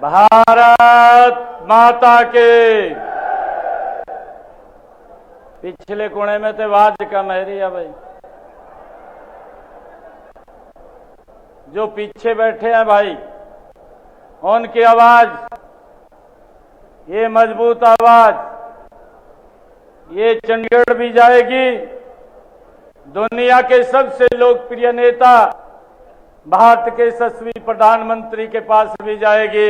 भारत माता के। पिछले कोने में तो आवाज कम है रही है भाई। जो पीछे बैठे हैं भाई, उनकी आवाज, ये मजबूत आवाज, ये चंडीगढ़ भी जाएगी। दुनिया के सबसे लोकप्रिय नेता, भारत के यशस्वी प्रधानमंत्री के पास भी जाएगी।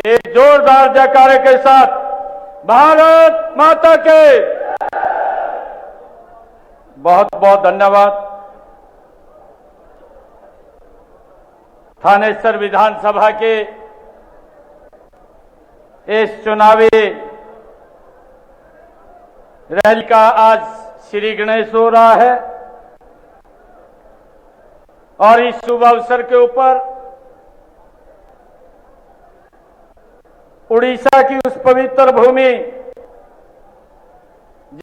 एक जोरदार जयकारे के साथ भारत माता के। बहुत बहुत धन्यवाद। थानेसर विधानसभा के इस चुनावी रैली का आज श्री गणेश हो रहा है और इस शुभ अवसर के ऊपर उड़ीसा की उस पवित्र भूमि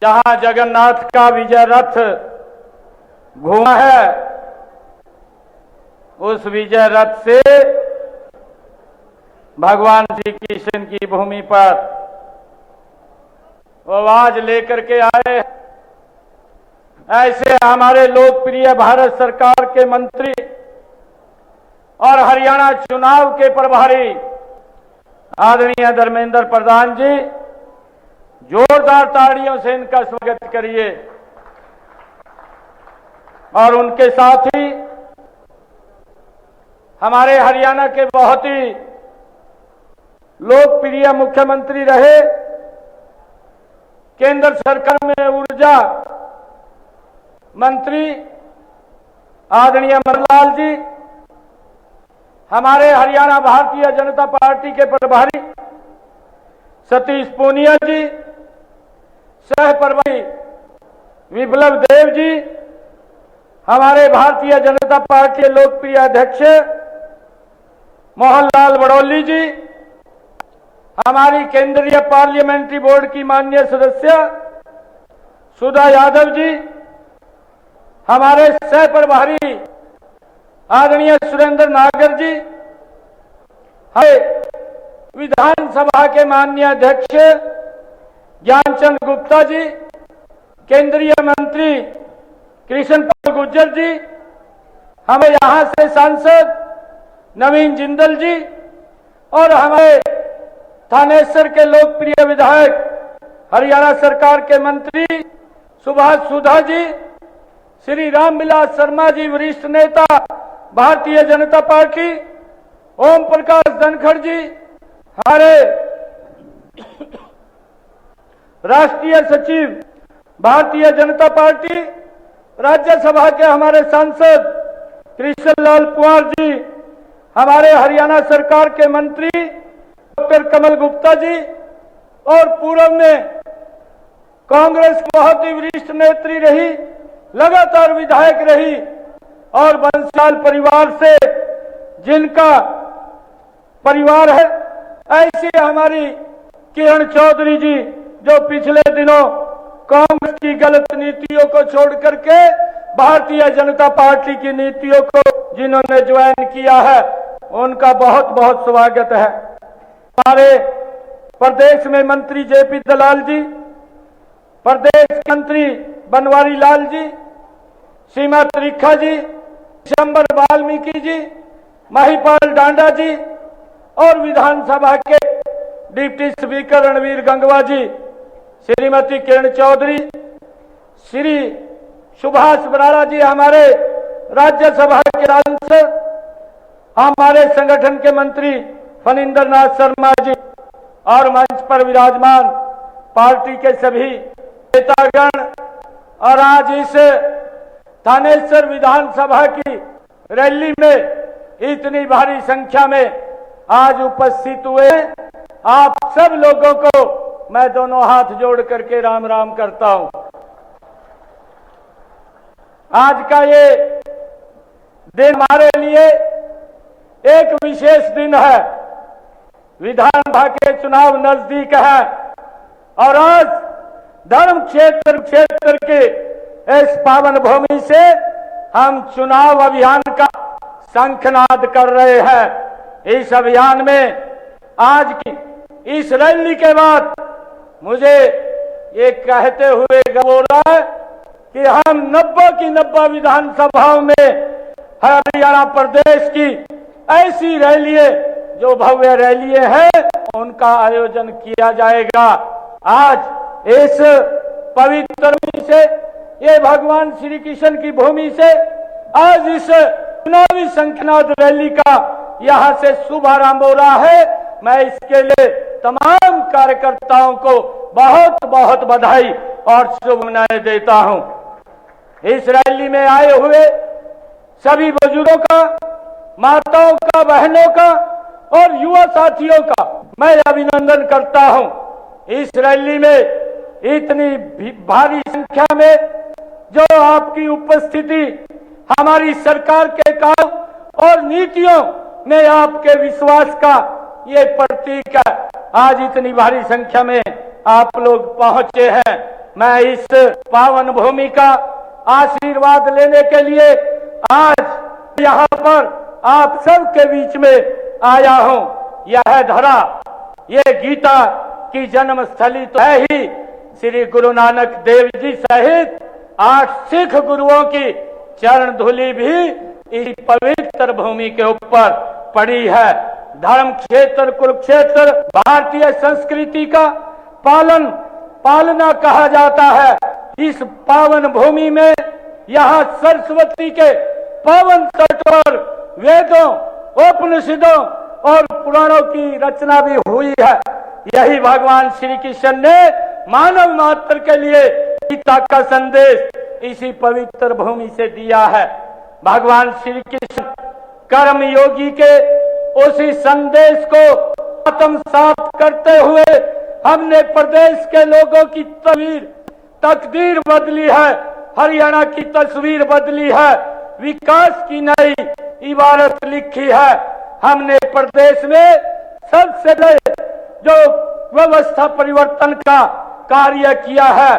जहां जगन्नाथ का विजय रथ घूमा है, उस विजय रथ से भगवान श्री कृष्ण की भूमि पर आवाज लेकर के आए। ऐसे हमारे लोकप्रिय भारत सरकार के मंत्री और हरियाणा चुनाव के प्रभारी आदरणीय धर्मेंद्र प्रधान जी, जोरदार तालियों से इनका स्वागत करिए। और उनके साथ ही हमारे हरियाणा के बहुत ही लोकप्रिय मुख्यमंत्री रहे, केंद्र सरकार में ऊर्जा मंत्री आदरणीय मनोहर जी, हमारे हरियाणा भारतीय जनता पार्टी के प्रभारी सतीश पूनिया जी, सह प्रभारी विप्लव देव जी, हमारे भारतीय जनता पार्टी के लोकप्रिय अध्यक्ष मोहनलाल बड़ौली जी, हमारी केंद्रीय पार्लियामेंट्री बोर्ड की माननीय सदस्य सुधा यादव जी, हमारे सह प्रभारी आदरणीय सुरेंद्र नागर जी, हमारे विधानसभा के माननीय अध्यक्ष ज्ञानचंद गुप्ता जी, केंद्रीय मंत्री कृष्ण पाल गुर्जर जी, हमें यहां से सांसद नवीन जिंदल जी और हमारे थानेसर के लोकप्रिय विधायक हरियाणा सरकार के मंत्री सुभाष सुधा जी, श्री रामविलास शर्मा जी, वरिष्ठ नेता भारतीय जनता पार्टी, ओम प्रकाश धनखड़ जी, हमारे राष्ट्रीय सचिव भारतीय जनता पार्टी, राज्यसभा के हमारे सांसद कृष्ण लाल कुंवर जी, हमारे हरियाणा सरकार के मंत्री डॉक्टर कमल गुप्ता जी और पूर्व में कांग्रेस की बहुत ही वरिष्ठ नेत्री रही, लगातार विधायक रही और बंसल परिवार से जिनका परिवार है, ऐसी हमारी किरण चौधरी जी, जो पिछले दिनों कांग्रेस की गलत नीतियों को छोड़ करके भारतीय जनता पार्टी की नीतियों को जिन्होंने ज्वाइन किया है, उनका बहुत बहुत स्वागत है। हमारे प्रदेश में मंत्री जेपी दलाल जी, प्रदेश मंत्री बनवारी लाल जी, सीमा त्रिखा जी, शंबर वाल्मीकि जी, महिपाल डांडा जी और विधानसभा के डिप्टी स्पीकर रणवीर गंगवा जी, श्रीमती किरण चौधरी, श्री सुभाष बराड़ा जी, हमारे राज्यसभा के सांसद, हमारे संगठन के मंत्री फणींद्र नाथ शर्मा जी और मंच पर विराजमान पार्टी के सभी नेतागण और आज इस थानेसर विधानसभा की रैली में इतनी भारी संख्या में आज उपस्थित हुए, आप सब लोगों को मैं दोनों हाथ जोड़ करके राम राम करता हूं। आज का ये दिन हमारे लिए एक विशेष दिन है। विधानसभा के चुनाव नजदीक है और आज धर्म क्षेत्र के इस पावन भूमि से हम चुनाव अभियान का शंखनाद कर रहे हैं। इस अभियान में आज की इस रैली के बाद मुझे ये कहते हुए गर्व हो रहा है कि हम 90 की 90 विधानसभाओं में हरियाणा प्रदेश की ऐसी रैलियां जो भव्य रैलियां हैं उनका आयोजन किया जाएगा। आज इस पवित्र भूमि से, ये भगवान श्री कृष्ण की भूमि से आज इस चुनावी शंखनाद रैली का यहाँ से शुभारंभ हो रहा है। मैं इसके लिए तमाम कार्यकर्ताओं को बहुत बहुत बधाई और शुभकामनाएं देता हूं। इस रैली में आए हुए सभी बुजुर्गों का, माताओं का, बहनों का और युवा साथियों का मैं अभिनंदन करता हूं। इस रैली में इतनी भारी संख्या में जो आपकी उपस्थिति हमारी सरकार के काम और नीतियों में आपके विश्वास का ये प्रतीक है। आज इतनी भारी संख्या में आप लोग पहुंचे हैं। मैं इस पावन भूमि का आशीर्वाद लेने के लिए आज यहाँ पर आप सबके बीच में आया हूं। यह धरा, ये गीता की जन्मस्थली तो है ही, श्री गुरु नानक देव जी सहित 8 सिख गुरुओं की चरण धूलि भी इस पवित्र भूमि के ऊपर पड़ी है। धर्म क्षेत्र कुरुक्षेत्र भारतीय संस्कृति का पालना कहा जाता है। इस पावन भूमि में यहाँ सरस्वती के पावन तट पर वेदों, उपनिषदों और पुराणों की रचना भी हुई है। यही भगवान श्री कृष्ण ने मानव मात्र के लिए गीता का संदेश इसी पवित्र भूमि से दिया है। भगवान श्री कृष्ण कर्म योगी के उसी संदेश को आत्मसात करते हुए हमने प्रदेश के लोगों की तकदीर बदली है, हरियाणा की तस्वीर बदली है, विकास की नई इबारत लिखी है। हमने प्रदेश में सबसे पहले जो व्यवस्था परिवर्तन का कार्य किया है,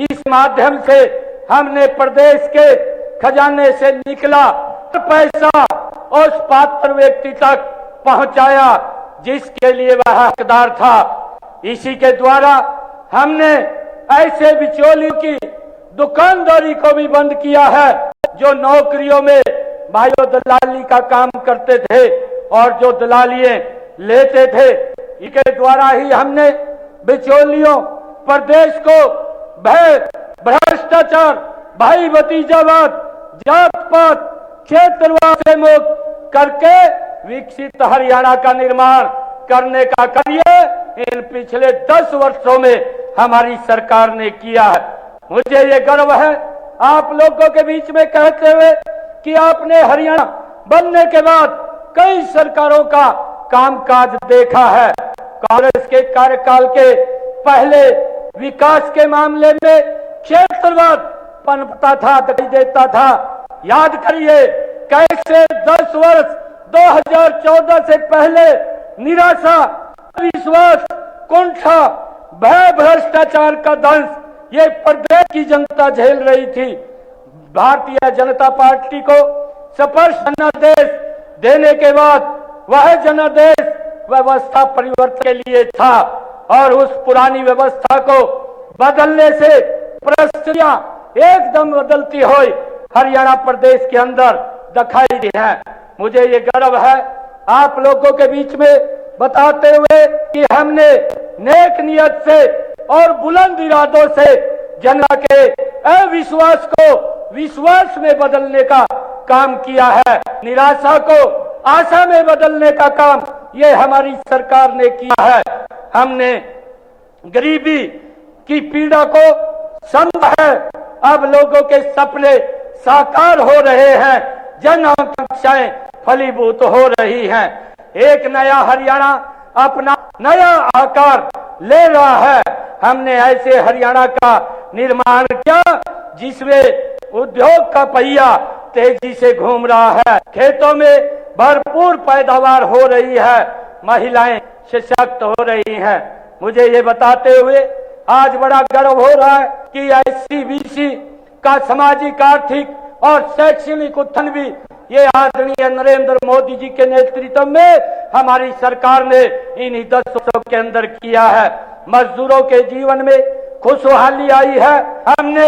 इस माध्यम से हमने प्रदेश के खजाने से निकला पैसा उस पात्र व्यक्ति तक पहुंचाया जिसके लिए वह हकदार था। इसी के द्वारा हमने ऐसे बिचौलियों की दुकानदारी को भी बंद किया है जो नौकरियों में भाइयों दलाली का काम करते थे और जो दलालियां लेते थे। इसके द्वारा ही हमने बिचौलियों, प्रदेश को भय, भ्रष्टाचार, भाई भतीजावाद, जात पात, क्षेत्रवाद से मुक्त करके विकसित हरियाणा का निर्माण करने का कार्य इन पिछले 10 वर्षों में हमारी सरकार ने किया है। मुझे ये गर्व है आप लोगों के बीच में कहते हुए कि आपने हरियाणा बनने के बाद कई सरकारों का कामकाज देखा है। कांग्रेस के कार्यकाल के पहले विकास के मामले में क्षेत्रवाद पनपता था, दिखाई देता था। याद करिए कैसे 10 वर्ष 2014 से पहले निराशा, विश्वास, कुंठा, भय, भ्रष्टाचार का दंश ये प्रदेश की जनता झेल रही थी। भारतीय जनता पार्टी को स्पष्ट जनादेश देने के बाद वह जनादेश व्यवस्था परिवर्तन के लिए था और उस पुरानी व्यवस्था को बदलने से परिस्थितियां एकदम बदलती हुई हरियाणा प्रदेश के अंदर दिखाई दी है। मुझे ये गर्व है आप लोगों के बीच में बताते हुए कि हमने नेक नियत से और बुलंद इरादों से जनता के अविश्वास को विश्वास में बदलने का काम किया है। निराशा को आशा में बदलने का काम ये हमारी सरकार ने किया है। हमने गरीबी की पीड़ा को समझा है। अब लोगों के सपने साकार हो रहे हैं, जन आकांक्षाएं फलीभूत हो रही हैं। एक नया हरियाणा अपना नया आकार ले रहा है। हमने ऐसे हरियाणा का निर्माण किया जिसमें उद्योग का पहिया तेजी से घूम रहा है, खेतों में भरपूर पैदावार हो रही है, महिलाएं सशक्त हो रही हैं। मुझे ये बताते हुए आज बड़ा गर्व हो रहा है कि SC BC का सामाजिक, आर्थिक और शैक्षणिक उत्थान भी ये आदरणीय नरेंद्र मोदी जी के नेतृत्व में हमारी सरकार ने इन्हीं 10 वर्षों के अंदर किया है। मजदूरों के जीवन में खुशहाली आई है। हमने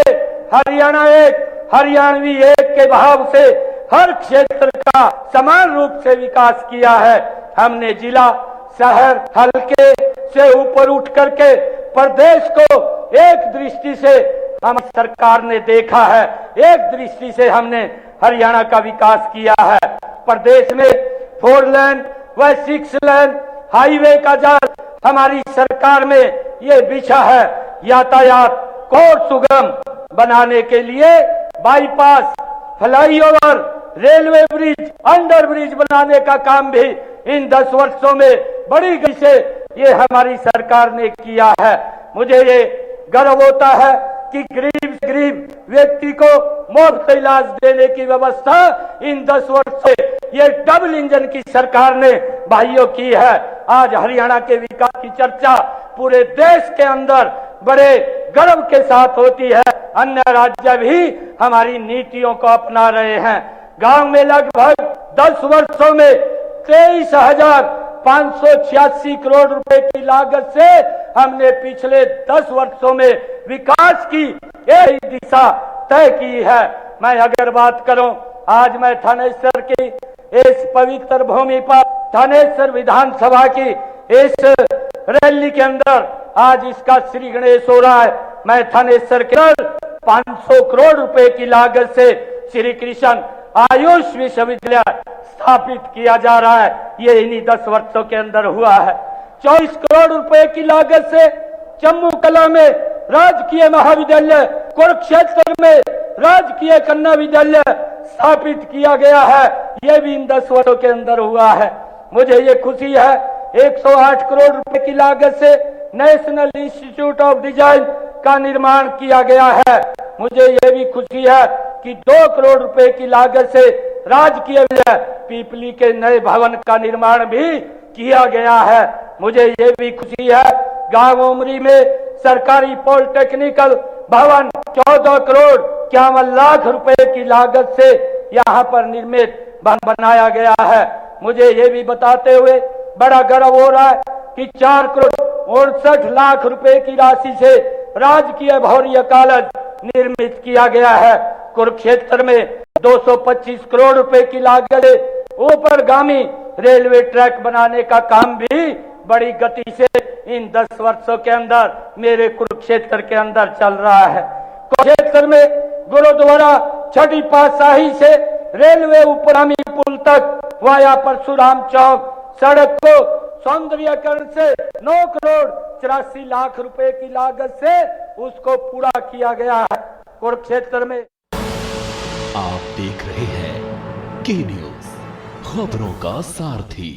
हरियाणा एक, हरियाणवी एक के भाव से हर क्षेत्र का समान रूप से विकास किया है। हमने जिला, शहर, हल्के से ऊपर उठ करके प्रदेश को एक दृष्टि से हमारी सरकार ने देखा है, एक दृष्टि से हमने हरियाणा का विकास किया है। प्रदेश में 4 लेन व 6 लेन हाईवे का जाल हमारी सरकार में ये बिछा है। यातायात को सुगम बनाने के लिए bypass, flyover, railway bridge, under bridge बनाने का काम भी इन 10 वर्षों में बड़ी गति से ये हमारी सरकार ने किया है। मुझे ये गर्व होता है कि गरीब से गरीब व्यक्ति को मुफ्त इलाज देने की व्यवस्था इन 10 वर्ष से ये डबल इंजन की सरकार ने भाइयों की है। आज हरियाणा के विकास की चर्चा पूरे देश के अंदर बड़े गर्व के साथ होती है। अन्य राज्य भी हमारी नीतियों को अपना रहे हैं। गांव में लगभग 10 वर्षों में 23,586 करोड़ रुपए की लागत से हमने पिछले 10 वर्षों में विकास की एक दिशा तय की है। मैं अगर बात करूं, आज मैं थानेसर की इस पवित्र भूमि पर थानेसर विधानसभा की इस रैली के अंदर आज इसका श्री गणेश हो रहा है। मैं थानेसर के 500 करोड़ रुपए की लागत से श्री कृष्ण आयुष विश्वविद्यालय स्थापित किया जा रहा है। ये इन्हीं 10 वर्षों के अंदर हुआ है। 24 करोड़ रुपए की लागत से जम्मू कला में राजकीय महाविद्यालय, कुरुक्षेत्र में राजकीय कन्या विद्यालय स्थापित किया गया है। ये भी इन 10 वर्षों के अंदर हुआ है। मुझे ये खुशी है 108 करोड़ रुपए की लागत से नेशनल इंस्टीट्यूट ऑफ डिजाइन का निर्माण किया गया है। मुझे ये भी खुशी है कि 2 करोड़ रुपए की लागत से राजकीय विद्यालय पीपली के नए भवन का निर्माण भी किया गया है। मुझे ये भी खुशी है गांव उमरी में सरकारी पॉलिटेक्निकल भवन 14 करोड़ 51 लाख रुपए की लागत से यहाँ पर निर्मित भवन बनाया गया है। मुझे ये भी बताते हुए बड़ा गर्व हो रहा है कि 4 करोड़ 68 लाख रुपए की राशि से राजकीय भौरिया कॉलेज निर्मित किया गया है। कुरुक्षेत्र में 225 करोड़ रुपए की लागत से ऊपरगामी रेलवे ट्रैक बनाने का काम भी बड़ी गति से इन 10 वर्षों के अंदर मेरे कुरुक्षेत्र के अंदर चल रहा है। कुरुक्षेत्र में गुरुद्वारा छठी पातशाही से रेलवे ऊपरगामी पुल तक वाया परशुराम चौक सड़क को सौंदर्यकरण से 9 करोड़ 84 लाख रुपए की लागत से उसको पूरा किया गया है। कुरुक्षेत्र में आप देख रहे हैं के न्यूज, खबरों का सारथी।